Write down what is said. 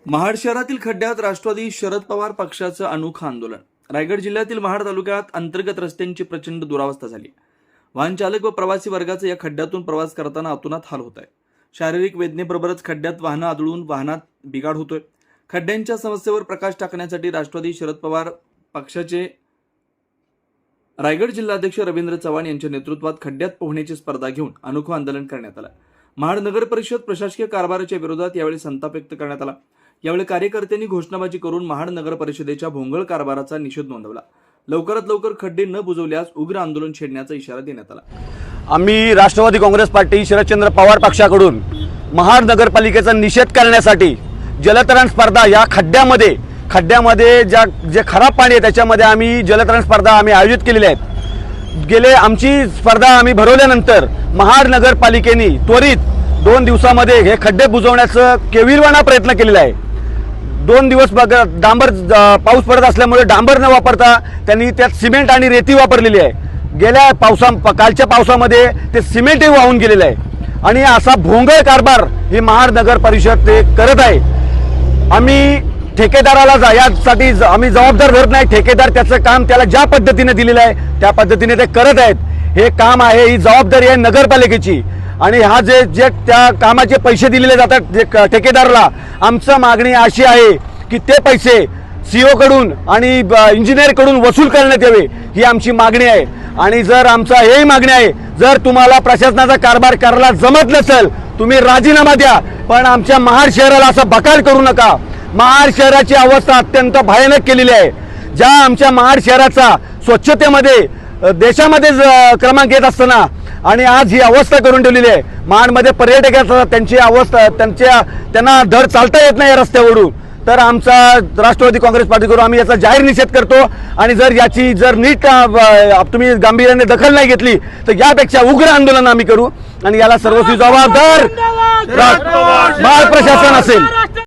महाड शहरातील खड्ड्यात राष्ट्रवादी शरद पवार पक्षाचं अनोखं आंदोलन। रायगड जिल्ह्यातील महाड तालुक्यात अंतर्गत रस्त्यांची प्रचंड दुरावस्था झाली। वाहन चालक व प्रवासी वर्गाचा या खड्ड्यातून प्रवास करताना अतोनात हाल होत आहे। शारीरिक वेदनेबरोबरच खड्ड्यात वाहनं आदळून वाहनात बिघाड होतोय। खड्ड्यांच्या समस्येवर प्रकाश टाकण्यासाठी राष्ट्रवादी शरद पवार पक्षाचे रायगड जिल्हाध्यक्ष रवींद्र चव्हाण यांच्या नेतृत्वात खड्ड्यात पोहण्याची स्पर्धा घेऊन अनोखं आंदोलन करण्यात आलं। महाड नगर परिषद प्रशासकीय कारभाराच्या विरोधात यावेळी संताप व्यक्त करण्यात आला। यावेळी कार्यकर्त्यांनी घोषणाबाजी करून महाड नगर परिषदेच्या भोंगळ कारभाराचा निषेध नोंदवला। लवकरात लवकर खड्डे न बुजवल्यास उग्र आंदोलन छेडण्याचा इशारा देण्यात आला। आम्ही राष्ट्रवादी काँग्रेस पार्टी शरदचंद्र पवार पक्षाकडून महाड नगरपालिकेचा निषेध करण्यासाठी जलतरण स्पर्धा या खड्ड्यामध्ये जे खराब पाणी आहे त्याच्यामध्ये आम्ही जलतरण स्पर्धा आयोजित केलेली आहे। आमची स्पर्धा आम्ही भरवल्यानंतर महाड नगरपालिकेने त्वरित 2 दिवसामध्ये हे खड्डे बुजवण्याचा केविलवाणा प्रयत्न केलेला आहे। 2 दिवस डांबर पाऊस पडत असल्यामुळे डांबर न वापरता त्यांनी त्यात सिमेंट आणि रेती वापरलेली आहे। कालच्या पावसामध्ये ते सिमेंटही वाहून गेलेलं आहे आणि असा भोंगळ कारभार ही महाड नगर परिषद ते करत आहे। आम्ही ठेकेदाराला यासाठी आम्ही जबाबदार धरत नाही। ठेकेदार त्याचं काम त्याला ज्या पद्धतीने दिलेलं आहे त्या पद्धतीने ते करत आहेत। हे काम आहे, ही जबाबदारी आहे नगरपालिकेची आणि हा जे त्या कामाचे पैसे दिलेले जातात ठेकेदाराला, आमचं मागणी अशी आहे की ते पैसे सीओ कडून आणि इंजिनियर कडून वसूल करण्यात यावे, ही आमची मागणी आहे। आणि जर आमचा हे मागणी आहे, जर तुम्हाला प्रशासनाचा कारभार करायला जमत नसेल तुम्ही राजीनामा द्या, पण आमच्या महाड शहराला असं बकाल करू नका। महाड शहराची अवस्था अत्यंत भयानक केलेली आहे। ज्या आमच्या महाड शहराचा स्वच्छतेमध्ये देशामध्ये क्रमांक येत असताना आणि आज ही अवस्था करून ठेवलेली आहे। महाडमध्ये पर्यटक येतात, त्यांची अवस्था त्यांना धड चालता येत नाही रस्त्यावरून। तर आमचा राष्ट्रवादी काँग्रेस पार्टीकडून आम्ही याचा जाहीर निषेध करतो आणि जर नीट तुम्ही गांभीर्याने दखल नाही घेतली तर यापेक्षा उग्र आंदोलन आम्ही करू आणि याला सर्वस्वी जबाबदार महाड प्रशासन असेल।